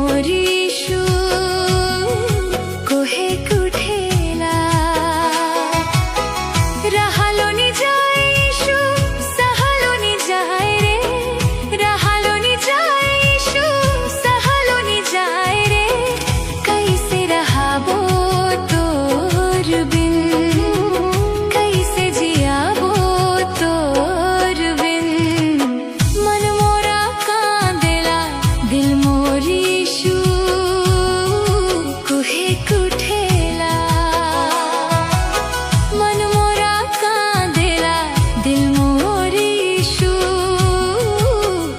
मोरीशु कोहे कुठेला राहालोनी जायशु सहालोनी जाय रे राहालोनी जायशु सहालोनी जाय रे कैसे रहाबो तोर बिन कैसे जियाबो तोर बिन मन मोरा कांदेला दिल मोरीशु कोहे कुठेला मन मोरा कांदेला दिल मोरीशु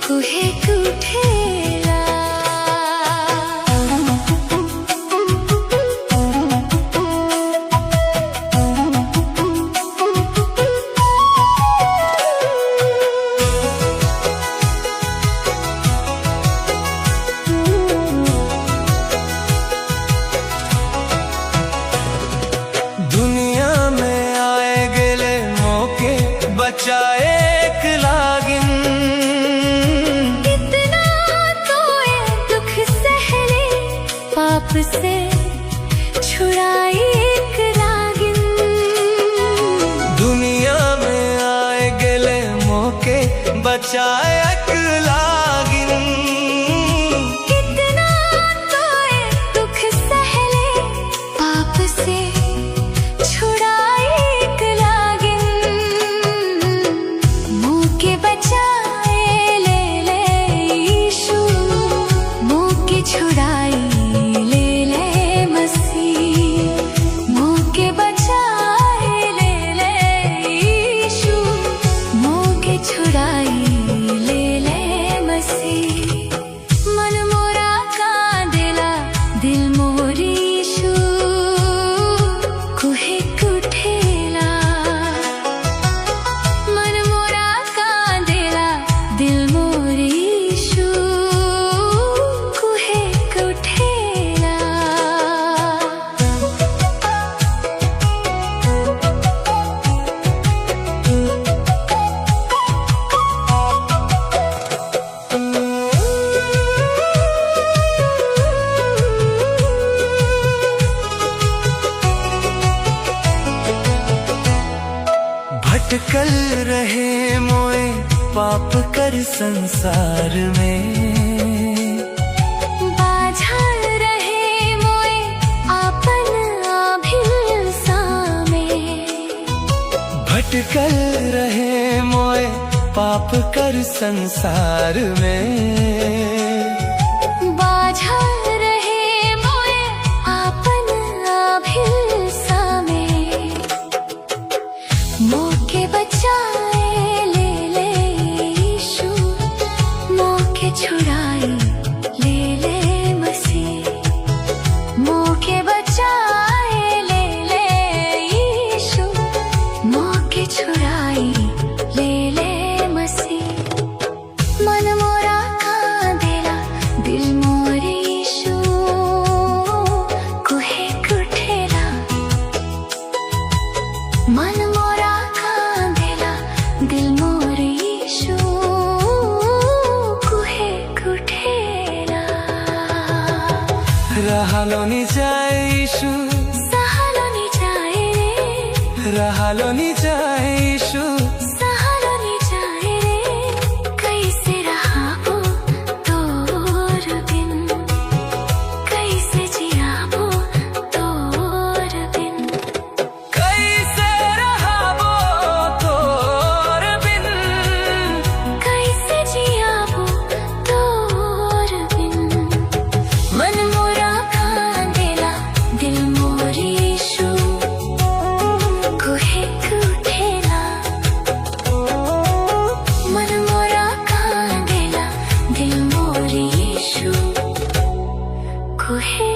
कोहे कुठेला दुनिया में आए गेले मौके बचाए एक लागिन इतना तो ये दुख सहले पाप से छुड़ाई एक रागिन दुनिया में आए गेले मौके बचाए एक लागिन इतना तो ये दुख सहले पाप से छुड़ाई एक लागिन मुँह के बचाए ले ले यीशु मुँह के छुड़ाई ले ले मसीह मुँह के बचाए ले ले यीशु मुँह के छुड़ाई ले ले मसीह मन मोरा कांदेला दिल मोरीशु कोहे कुठेला मन मोरा कांदेला दिल मोरीशु कोहे कुठेला भटकल रहे मोए पाप कर संसार में बाझा रहे मोए आपन अभिलाषा में भटकल रहे मोए पाप कर संसार में बाझा रहे मोए आपन अभिलाषा में मोके बचाए ले ले यीशु मोके छुड़ाई ले ले मसीह मोके बचाए ले ले यीशु मोके छुड़ाई ले ले मसीह मन मोरा कांदेला दिल मोरीशु कोहे कुठेला मन मोरा कांदेला दिल मोरीशु कोहे कुठेला राहालोनी जायशु सहालोनी जाय रे राहालोनी जायशु सहालोनी जाय रे कैसे रहाबो तोर बिन कैसे जियाबो तोर बिन कैसे रहाबो तोर बिन कैसे जियाबो तोर बिन मन मोरा कांदेला दिल मोरीशु कोहे कुठेला मन मोरा कांदेला दिल मोरीशु कोहे